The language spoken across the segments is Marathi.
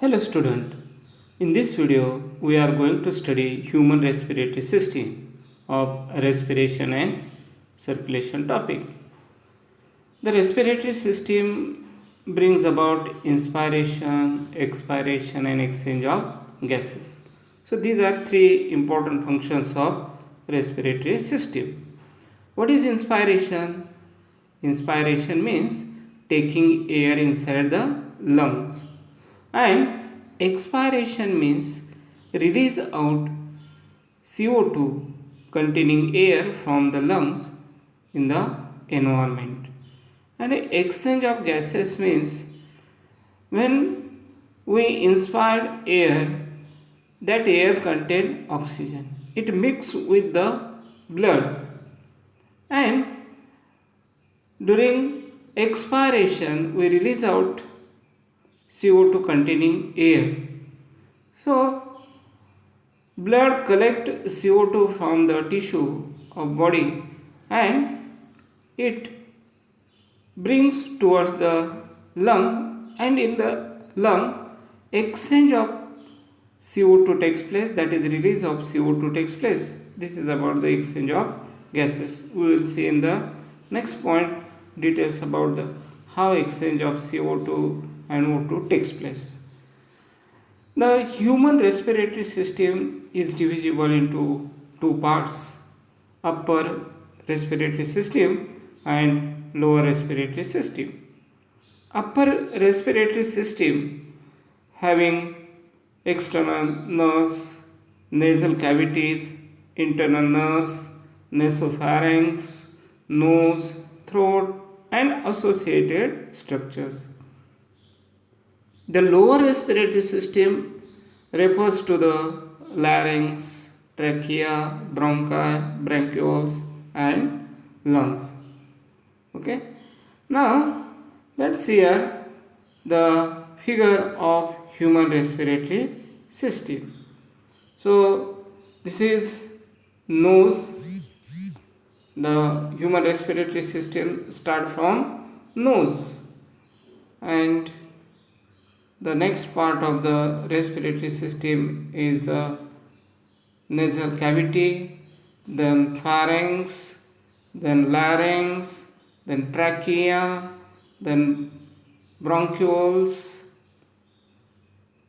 Hello student. In this video we are going to study human respiratory system of respiration and circulation topic. The respiratory system brings about inspiration, expiration and exchange of gases. So these are three important functions of respiratory system. What is inspiration? Inspiration means taking air inside the lungs, and expiration means release out CO2 containing air from the lungs in the environment. And exchange of gases means when we inspire air, that air contains oxygen. It mixes with the blood, and during expiration we release out CO2 containing air. So blood collect CO2 from the tissue of body and it brings towards the lung, and in the lung exchange of CO2 takes place, that is release of CO2 takes place. This is about the exchange of gases. We will see in the next point details about the how exchange of CO2 and O2 takes place. The human respiratory system is divisible into two parts: upper respiratory system and lower respiratory system. Upper respiratory system having external nerves, nasal cavities, internal nerves, nasopharynx, nose, throat, and associated structures. The lower respiratory system refers to the larynx, trachea, bronchi, bronchioles, and lungs. Okay. Now let's see here the figure of human respiratory system. So this is nose. The human respiratory system start from nose, and the next part of the respiratory system is the nasal cavity, then pharynx, then larynx, then trachea, then bronchioles,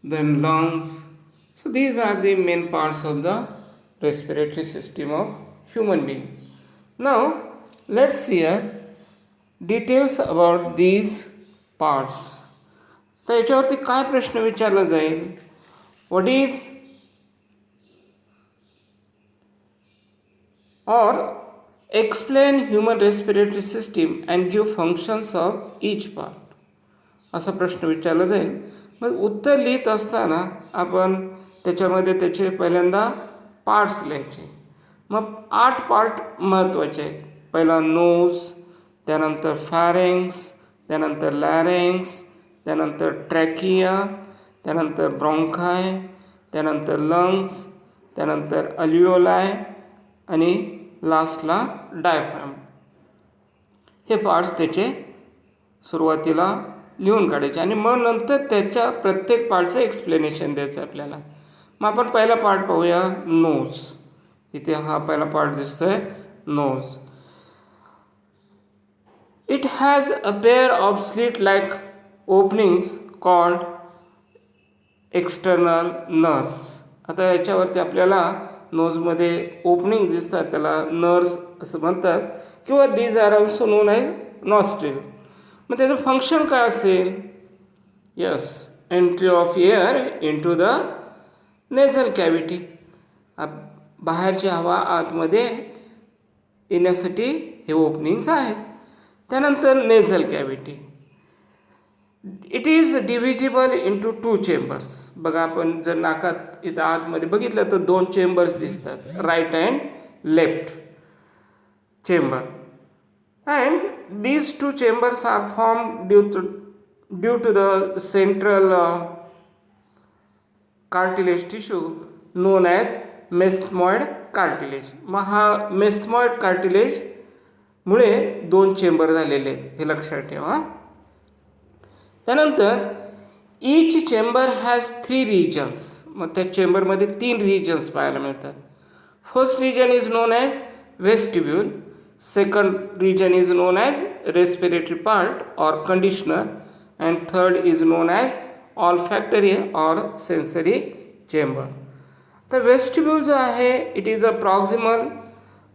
then lungs. So these are the main parts of the respiratory system of human being. Now let's see here details about these parts. तर याच्यावरती काय प्रश्न विचारला जाईल? व्हॉट इज और explain human respiratory system and give functions of each part, असा प्रश्न विचारला जाईल. मग उत्तर लिहित असताना आपण त्याच्यामध्ये त्याचे पहिल्यांदा पार्ट्स लिहायचे. मग 8 पार्ट महत्त्वाचे आहेत. पहिला नोज, त्यानंतर फॅरिंग्स, त्यानंतर लॅरिंग्स, त्यानंतर ट्रॅकिया, त्यानंतर ब्रॉन्काय, त्यानंतर लंग्स, त्यानंतर अल्व्हिओलाय आणि लास्टला डायफ्रॅम. हे पार्ट्स त्याचे सुरुवातीला लिहून काढायचे आणि मग नंतर त्याच्या प्रत्येक पार्टचं एक्सप्लेनेशन द्यायचं आपल्याला. मग आपण पहिला पार्ट पाहूया, नोज. इथे हा पहिला पार्ट दिसतोय, nose. It has a pair of slit like openings called external nares. आता याच्यावरती आपल्याला नोजमध्ये ओपनिंग दिसतात, त्याला नर्स असं म्हणतात, किंवा these are also known as nostril. मग त्याचं फंक्शन काय असेल? Yes, entry of air into the nasal cavity. बाहेरची हवा आतमध्ये येण्यासाठी हे ओपनिंग्स आहेत. त्यानंतर nasal cavity. It is divisible into 2 chambers. बघा, आपण जर नाकात इथं आतमध्ये बघितलं तर 2 चेंबर्स दिसतात, right and left chamber. And these 2 chambers are formed due to the central cartilage tissue known as mesethmoid cartilage. मग हा मेस्थमॉइड कार्टिलेज मुळे 2 चेंबर झालेले आहेत, हे लक्षात ठेवा. त्यानंतर Each chamber has 3 regions. मग त्या चेंबरमध्ये 3 regions पाहायला मिळतात. First region is known as vestibule. Second region is known as respiratory part or conditioner. And third is known as olfactory or sensory chamber. The vestibule जो आहे, it is a proximal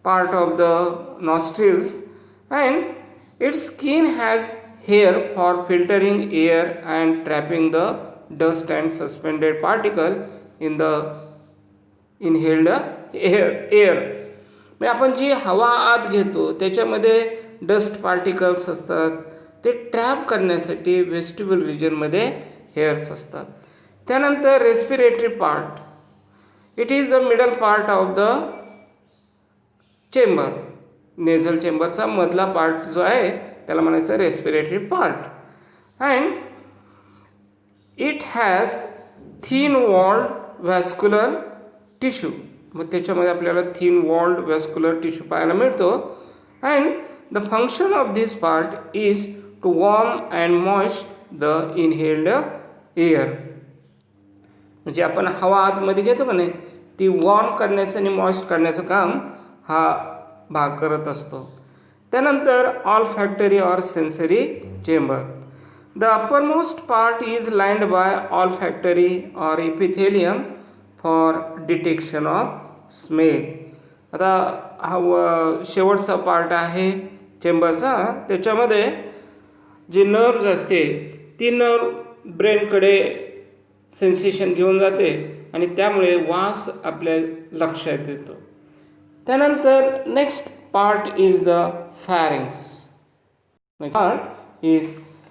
part of the nostrils and its skin has hair for filtering air and trapping the dust and suspended particle in the inhaled air. म्हणजे आपण जी हवा आत घेतो त्याच्यामध्ये डस्ट पार्टिकल्स असतात, ते ट्रॅप करण्यासाठी वेस्टिब्युल रिजनमध्ये हेअर्स असतात. त्यानंतर respiratory part, it is the middle part of the chamber. Nasal चेंबरचा मधला पार्ट जो आहे त्याला म्हणायचं respiratory part. And it has thin walled vascular tissue. मग त्याच्यामध्ये आपल्याला थिन वॉल्ड व्हॅस्क्युलर टिश्यू पाहायला मिळतो. And the function of this part is to warm and moist the inhaled air. म्हणजे आपण हवा आतमध्ये घेतो का नाही, ती वॉर्म करण्याचं आणि मॉइस्ट करण्याचं काम हा भाग करत असतो. त्यानंतर olfactory or sensory chamber. The uppermost part is lined by olfactory or epithelium for detection of smell. आता हा शेवटचा पार्ट आहे चेंबरचा, त्याच्यामध्ये जे नर्व्ज असते ती नर्व ब्रेनकडे सेन्सेशन घेऊन जाते आणि त्यामुळे वास आपल्या लक्षात येतो. त्यानंतर next part is the pharynx. Next part is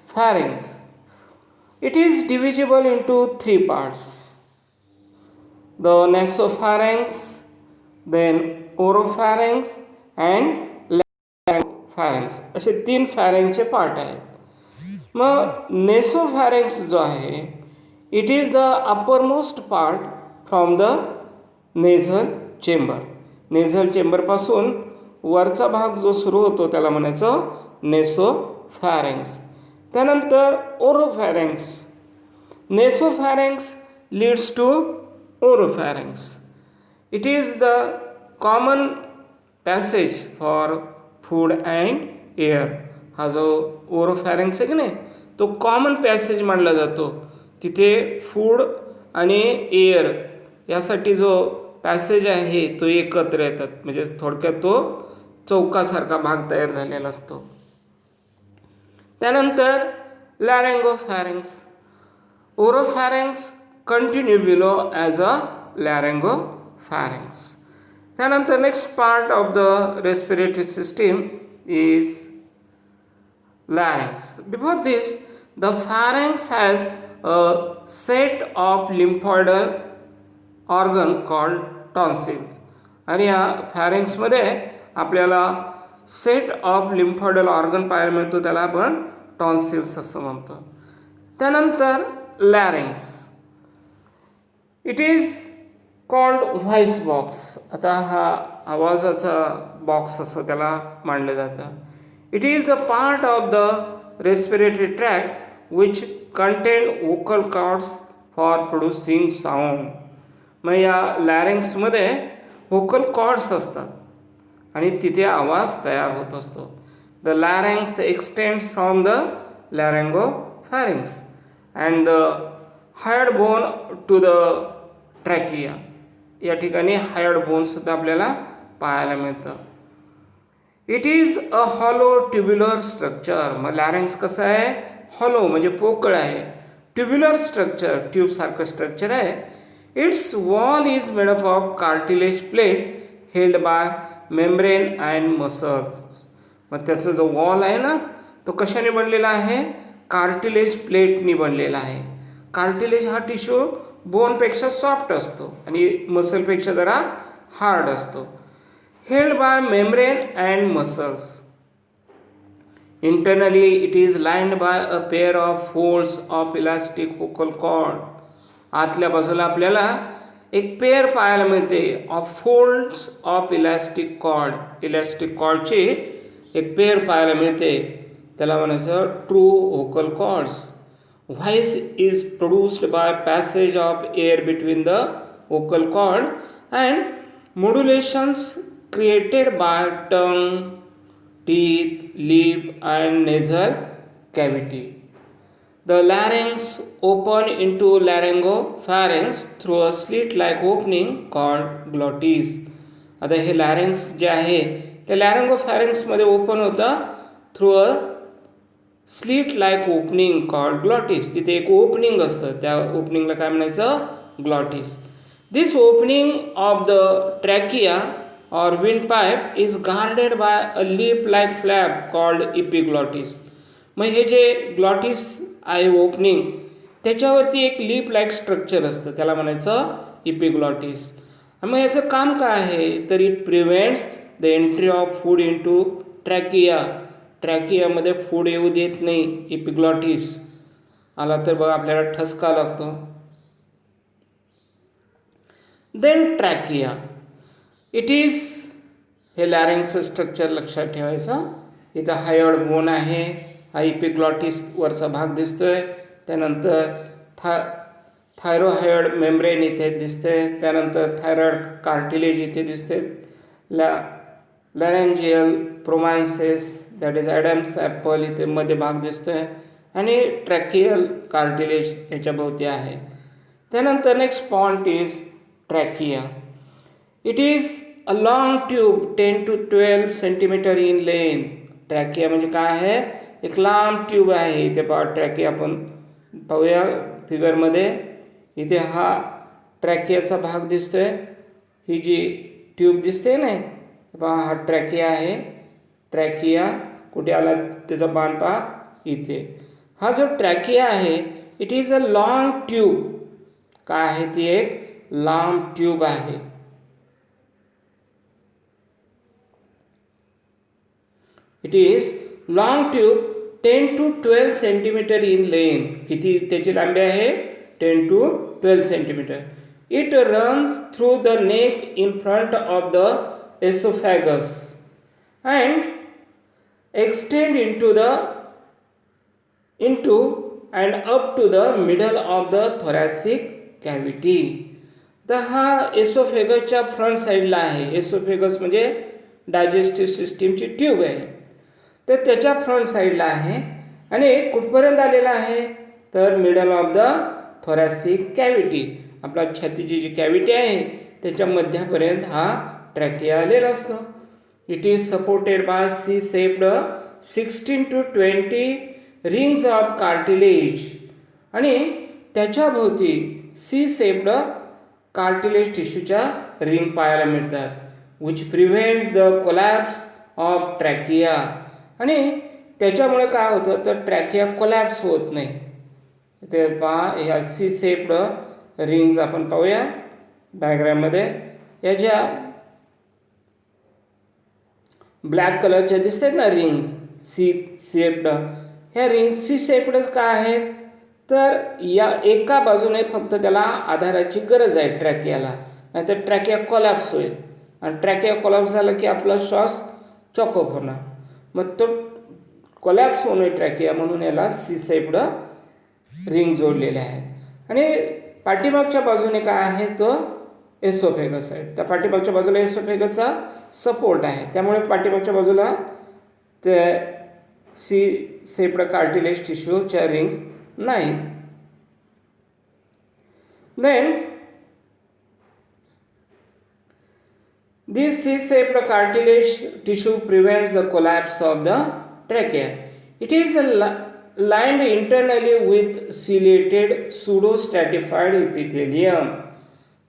pharynx. It is divisible into 3 parts. The nasopharynx, then oropharynx and laryngopharynx. असे 3 pharynxचे पार्ट आहेत. मग nasopharynx जो आहे, it is the uppermost part from the nasal chamber. Nasal चेंबरपासून वरचा भाग जो सुरू होतो त्याला म्हणायचं नेसोफॅरिंग्स. त्यानंतर oropharynx. Nasopharynx leads to oropharynx. It is the common passage for food and air. हा जो ओरोफॅरिंग्स आहे की नाही, तो कॉमन पॅसेज मानला जातो. तिथे फूड आणि एअर यासाठी जो पॅसेज आहे तो एकत्र येतात. म्हणजे थोडक्यात तो चौकासारखा भाग तयार झालेला असतो. त्यानंतर लॅरेंगोफॅरिंग्स. ओरोफॅरिंग्स कंटिन्यू बिलो ॲज अ लॅरेंगोफॅरिंग्स. त्यानंतर next part of the respiratory system is larynx. Before this, the pharynx has a set of lymphoidal organ called tonsils. आणि या फॅरिंग्समध्ये आपल्याला सेट ऑफ लिम्फॉइडल ऑर्गन पाहायला मिळतो, त्याला आपण टॉन्सिल्स असं म्हणतो. त्यानंतर larynx. It is called voice box. आता हा आवाजाचा बॉक्स असं त्याला मानलं जातं. It is the part of the respiratory tract which contain vocal cords for producing sound. मग या लॅरिंग्समध्ये व्होकल कॉर्ड्स असतात आणि तिथे आवाज तयार होत असतो. The larynx extends from the laryngopharynx and the hyoid bone to the trachea. या ठिकाणी हायर्ड बोनसुद्धा आपल्याला पाहायला मिळतं. It is a hollow tubular structure. मग लॅरिंग्स कसं आहे, हॉलो म्हणजे पोकळ आहे, ट्युब्युलर स्ट्रक्चर ट्यूबसारखं स्ट्रक्चर आहे. Its wall is made up of cartilage plate held by membrane and muscles. मग त्याचा जो वॉल आहे ना तो कशाने बनलेला आहे, कार्टिलेज प्लेटनी बनलेला आहे. कार्टिलेज हा टिश्यू बोनपेक्षा सॉफ्ट असतो आणि मसलपेक्षा जरा हार्ड असतो. Held by membrane and muscles. Internally it is lined by a pair of folds of elastic vocal cord. आतल्या बाजूला आपल्याला एक पेअर पाहायला मिळते of folds of elastic cord. Elastic कॉर्डची एक पेअर पाहायला मिळते, त्याला म्हणायचं true vocal cords. Voice is produced by passage of air between the vocal cord and modulations created by tongue, teeth, lip and nasal cavity. The larynx open into laryngopharynx through a slit-like opening called glottis. आता हे लॅरिंग्स जे आहे ते लॅरिंगोफॅरिंग्समध्ये ओपन होतं through a slit like opening called glottis. तिथे एक ओपनिंग असतं, त्या ओपनिंगला काय म्हणायचं? Glottis. This opening of the trachea or windpipe is guarded by a lip-like flap called epiglottis. मग हे जे ग्लॉटिस आहे ओपनिंग त्याच्यावरती एक लिप लाईक स्ट्रक्चर असतं, त्याला म्हणायचं इपिग्लॉटिस. मग याचं काम काय आहे? तर it prevents the entry of food into trachea. ट्रॅकियामध्ये फूड येऊ देत नाही इपिग्लॉटिस. आला तर बघा आपल्याला ठसका लागतो. देन ट्रॅकिया इट इज, हे लॅरिंगचं स्ट्रक्चर लक्षात ठेवायचं. इथं हायड बोन आहे, हा इपिग्लॉटिस वरचा भाग दिसतोय. त्यानंतर थायरोहायड मेम्ब्रेन इथे दिसते. त्यानंतर थायरॉइड कार्टिलेज इथे दिसते. लॅरेंजियल प्रोमायसेस दॅट इज ॲडम्स ॲपल इथे मध्ये भाग दिसतोय आणि ट्रॅकियल कार्टिलेज ह्याच्या भोवती आहे. त्यानंतर next point is trachea. It is a long tube 10 to 12 centimetre in length. Trachea म्हणजे काय आहे? एक लांब ट्यूब आहे. इथे पहा ट्रॅकिया आपण पाहूया फिगरमध्ये. इथे हा ट्रॅकियाचा भाग दिसतोय. ही जी ट्यूब दिसते ना, पहा हा ट्रॅकिया आहे. ट्रॅकिया कुठे आला त्याचा बाण पहा इथे. हा जो ट्रॅकिया आहे it is a long tube. काय आहे? ती एक लांब ट्यूब आहे. It is long tube 10 to 12 centimetre in length. किती त्याची लांबी आहे? 10 to 12 centimetre. It runs through the neck in front of the oesophagus and extend into and up to the middle of the thoracic cavity. तर हा एसोफेगसच्या फ्रंट साईडला आहे. एसोफेगस म्हणजे डायजेस्टिव्ह सिस्टीमची ट्यूब आहे, तर त्याच्या फ्रंट साईडला आहे आणि कुठपर्यंत आलेला आहे? तर middle of the thoracic cavity. आपला छातीची जी कॅव्हिटी आहे त्याच्या मध्यापर्यंत हा ट्रॅकिया आलेला असतो. It is supported by C shaped 16 to 20 rings of cartilage आणि त्याच्या भोवती सी शेप्ड कार्टिलेज टिश्यूच्या रिंग पाहायला मिळतात. Which prevents the collapse of trachea. आणि त्याच्यामुळे काय होतं तर ट्रॅकिया कोलॅप्स होत नाही. ते पहा ह्या सी शेप्ड रिंग्स आपण पाहूया डायग्राममध्ये. या ज्या ब्लॅक कलरच्या दिसतात ना रिंग्स सी शेप्ड, ह्या रिंग्स सी शेप्डच का आहेत? तर या एका बाजूने फक्त त्याला आधाराची गरज आहे ट्रॅकियाला, नाहीतर ट्रॅकिया कोलॅप्स होईल आणि ट्रॅकिया कोलॅप्स झाला की आपला श्वास चॉकअप होणार. मग तो कोलॅप्स होणे ट्रॅकिया म्हणून याला सी शेप्ड रिंग जोडलेले आहेत. आणि पाठीमागच्या बाजूने काय आहे? तो एसोफेगस आहे. त्या पाठीमागच्या बाजूला एसोफेगसचा सपोर्ट आहे, त्यामुळे पाठीमागच्या बाजूला ते सी शेप्ड कार्टिलेज टिश्यूच्या रिंग नाहीत. Then this C-shaped cartilage tissue prevents the collapse of the trachea. It is lined internally with ciliated pseudostratified epithelium.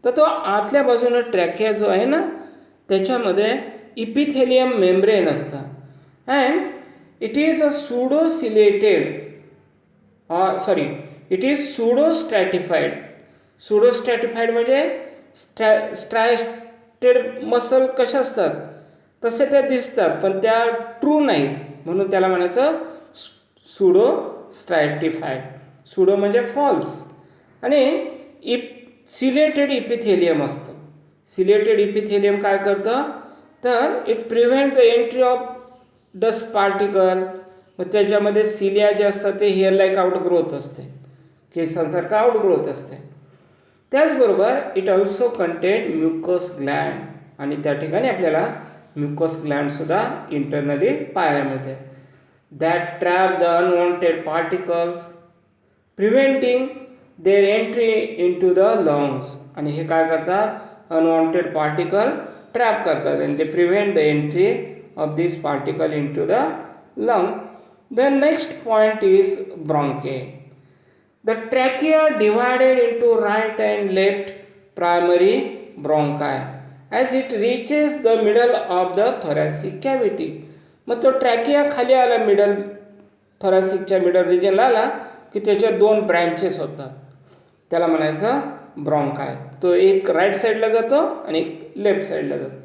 तर तो आतल्या बाजूने ट्रॅकिया जो आहे ना त्याच्यामध्ये इपिथेलियम मेम्ब्रेन असतं. And it is a it is pseudostratified. Pseudostratified म्हणजे मसल कशा असतात तसे त्या दिसतात पण त्या ट्रू नाहीत, म्हणून त्याला म्हणायचं सुडो स्ट्रॅटिफाईड. सुडो म्हणजे फॉल्स. आणि सिलेटेड इपिथेलियम असतं. सिलेटेड इपिथेलियम काय करतं तर it prevent the entry of dust particle. मग त्याच्यामध्ये सिलिया जे असतात ते हेअर लाईक आउट ग्रोथ असते. केसांसारखं आउटग्रोथ असते. त्याचबरोबर it also contain mucus gland, आणि त्या ठिकाणी आपल्याला म्युकस ग्लँडसुद्धा इंटरनली पाहायला मिळते. That trap the unwanted particles preventing their entry into the lungs. आणि हे काय करतात, अनवॉन्टेड पार्टिकल ट्रॅप करतात आणि ते prevent the entry of this particle into the lung. The next point is bronchi. The trachea divided into right and left primary bronchi as it reaches the middle of the thoracic cavity. मग तो ट्रॅकिया खाली आला, मिडल थोरॅसिकच्या मिडल रिजनला आला की त्याच्या दोन ब्रँचेस होतात, त्याला म्हणायचं ब्रॉन्काय. तो एक राईट साईडला जातो आणि एक लेफ्ट साईडला जातो.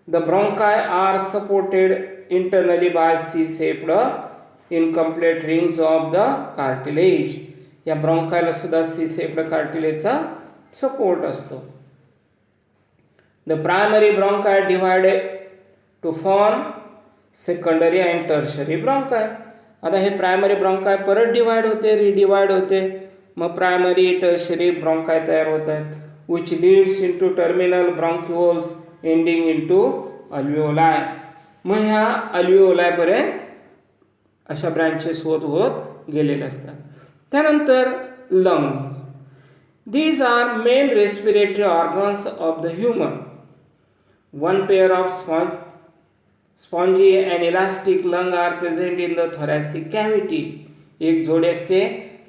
The bronchi are supported internally by C shaped incomplete rings of the cartilage. या ब्रॉन्कायला सुद्धा सी शेप्ड कार्टिलेजचा सपोर्ट असतो. The primary bronchi divided to form secondary and tertiary bronchi. आता हे प्रायमरी ब्रॉन्काय परत डिवाइड होते, रिडिवाइड होते, मग प्रायमरी टर्शरी ब्रॉन्काय तयार होत आहेत, which leads into terminal bronchioles ending into alveoli. मग ह्या अल्व्हिओलायपर्यंत अशा ब्रँचेस होत होत गेलेले असतात. त्यानंतर lung. These are main respiratory organs of the human. One pair of spongy and elastic lung are present in the thoracic cavity. एक जोडी असते,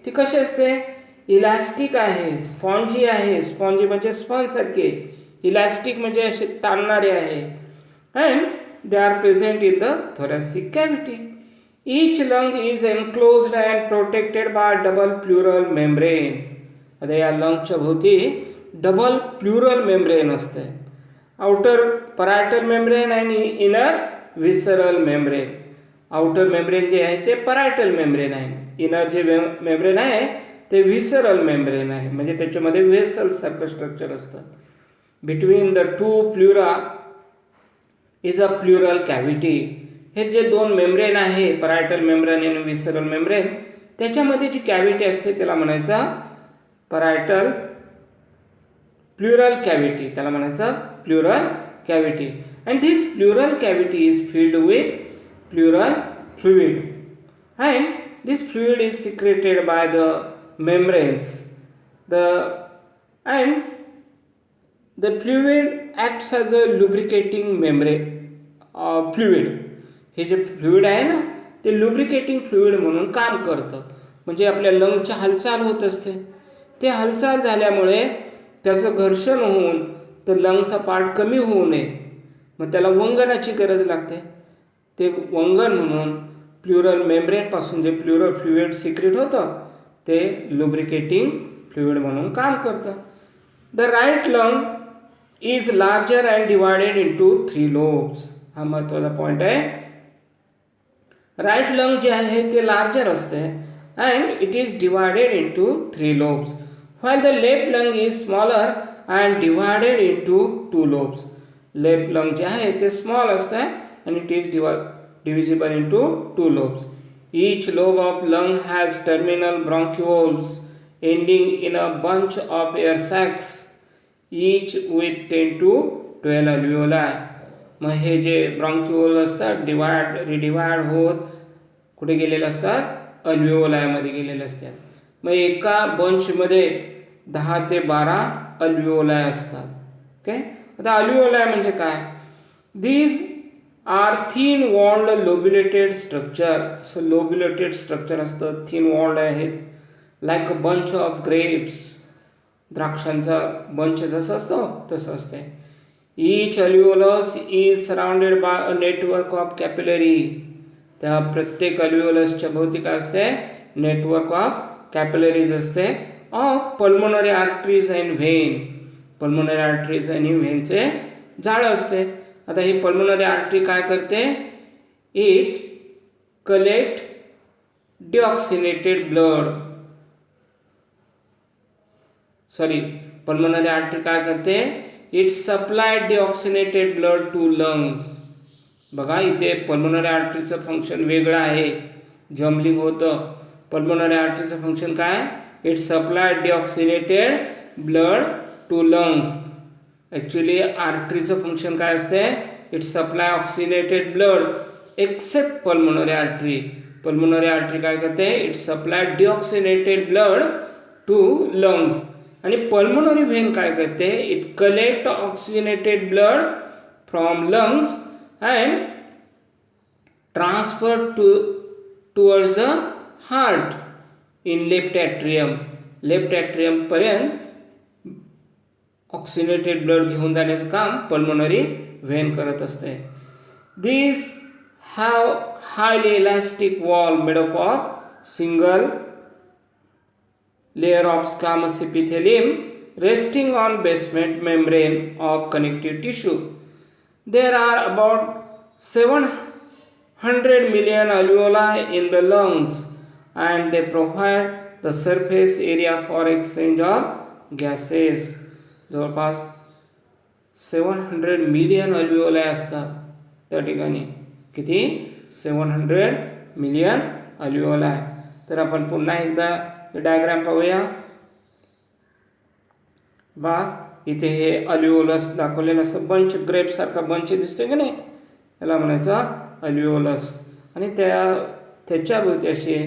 ती कशी असते, इलास्टिक आहे, स्पॉन्जी आहे. स्पॉन्जी म्हणजे स्पॉन्ज सारखे, इलास्टिक म्हणजे असे ताणणारे आहे. And they are present in the thoracic cavity. Each lung is enclosed and protected by double pleural membrane. आता या लंगच्या भोवती डबल प्लुरल मेम्ब्रेन असते. आउटर परायटल मेम्ब्रेन आणि इनर विसरल मेम्ब्रेन. आउटर मेम्ब्रेन जे आहे ते परायटल मेम्ब्रेन आहे, इनर जे मेम्ब्रेन आहे ते विसरल मेम्ब्रेन आहे, म्हणजे त्याच्यामध्ये वेसल सारखं स्ट्रक्चर असतं. Between the two pleura is a plural cavity. हे जे दोन मेम्ब्रेन आहे, परायटल मेम्ब्रेन आणि विसरल मेम्ब्रेन, त्याच्यामध्ये जी कॅव्हिटी असते त्याला म्हणायचं परायटल प्लुरल कॅव्हिटी, त्याला म्हणायचं plural cavity. And this plural cavity is filled with plural fluid and this fluid is secreted by the membranes. And the fluid acts as a lubricating fluid. हे जे फ्लुइड आहे ना, ते लुब्रिकेटिंग फ्लुइड म्हणून काम करतं. म्हणजे आपल्या लंगची हालचाल होत असते, ते हालचाल झाल्यामुळे त्याचं घर्षण होऊन तर लंगचा पार्ट कमी होऊ नये, मग त्याला वंगणाची गरज लागते. ते वंगण म्हणून प्लुरल मेम्ब्रेनपासून जे प्लुरल फ्लुइड सिक्रेट होतं ते लुब्रिकेटिंग फ्लुइड म्हणून काम करतं. The right lung is larger and divided into 3 lobes. हा महत्त्वाचा पॉईंट आहे. राईट लंग जे आहे ते लार्जर असते and it is divided into 3 lobes, while the left lung is smaller and divided into 2 lobes. Left lung जे आहे ते स्मॉल असतं आणि it is divisible into 2 lobes. Each lobe of lung has terminal bronchioles ending in a bunch of air sacs, each with 10 to 12 alveoli. मग हे जे ब्रॉन्क्युल असतात रिडिवाइड होत कुठे गेलेले असतात, अल्व्हिओलायमध्ये गेलेले असतात. मग एका बंचमध्ये 10 ते 12 अल्व्हिओलाय असतात. ओके, आता अल्व्हिओलाय म्हणजे काय, these are thin walled lobulated structure. असं लोब्युलेटेड स्ट्रक्चर असतं, थिन वॉल्ड आहेत, like a bunch of grapes. द्राक्षांचा बंच जसं असतो तसं असते. Each alveolus is surrounded by a network of capillary. त्या प्रत्येक अल्व्हिओलसच्या भोवती काय असते, नेटवर्क ऑफ कॅपिलरीज असते, of pulmonary arteries and when. Pulmonary arteries आणि व्हेनचे जाळं असते. आता ही पल्मोनरी आर्टरी काय करते, it collect deoxygenated blood. Pulmonary artery काय करते, it supply deoxygenated blood to lungs. बघा इथे पल्मोनरी आर्टरीचं फंक्शन वेगळं आहे, जम्बलिंग होतं. पल्मोनरी आर्टरीचं फंक्शन काय, it supply deoxygenated blood to lungs. Actually आर्टरीचं फंक्शन काय असते? It supply oxygenated blood except pulmonary artery. Pulmonary artery काय करते? It supply deoxygenated blood to lungs. आणि पल्मोनरी व्हेन काय करते? It collect oxygenated blood from lungs and transfer towards the heart in left atrium. Left ॲट्रियमपर्यंत ऑक्सिनेटेड ब्लड घेऊन जाण्याचं काम पल्मोनरी व्हेन करत असते. These have highly elastic wall made up of single layer of squamous epithelium resting on basement membrane of connective tissue. There are about 700 million alveoli in the lungs and they provide the surface area for exchange of gases. जवळपास 700 मिलियन अल्विओलाय असतात त्या ठिकाणी. किती? 700 मिलियन अल्विओलाय. तर आपण पुन्हा एकदा हे डायग्राम पाहूया. बा इथे हे अल्विओलस दाखवलेलं असं बंच, ग्रेपसारखा बंच दिसतोय की नाही, याला म्हणायचं अल्विओलस. आणि त्याच्या भोवती असे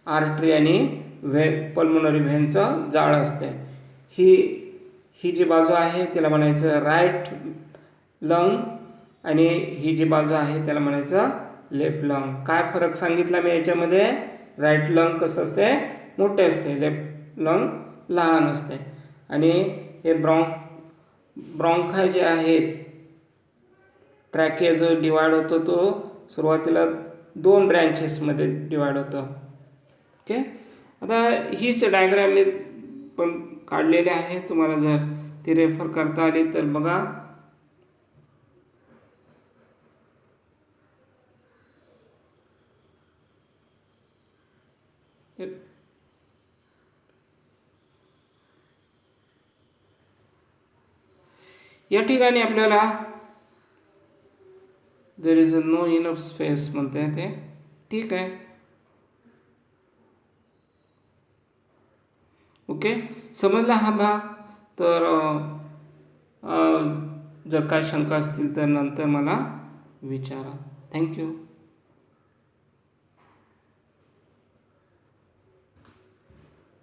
आर्टरी आणि पल्मोनरी व्हेनचं जाळ असते. ही जी बाजू आहे त्याला म्हणायचं राईट लंग आणि ही जी बाजू आहे त्याला म्हणायचं लेफ्ट लंग. काय फरक सांगितला मी याच्यामध्ये? राईट लंग कसं असते? मोठे असते, लेफ्ट लंग लहान असते. आणि हे ब्रॉन्काय जे आहेत, ट्रॅकिया जो डिवाइड होतो तो सुरुवातीला 2 ब्रँचेसमध्ये डिवाइड होतो. ओके. आता हीच डायग्राम मी पण काढलेले आहे. तुम्हाला जर ती रेफर करता आली तर बघा. या ठिकाणी आपल्याला there is no enough space म्हणते ते. ठीक आहे. ओके. समजला हा भाग? तर जर काय शंका असतील तर नंतर मला विचारा. थँक्यू.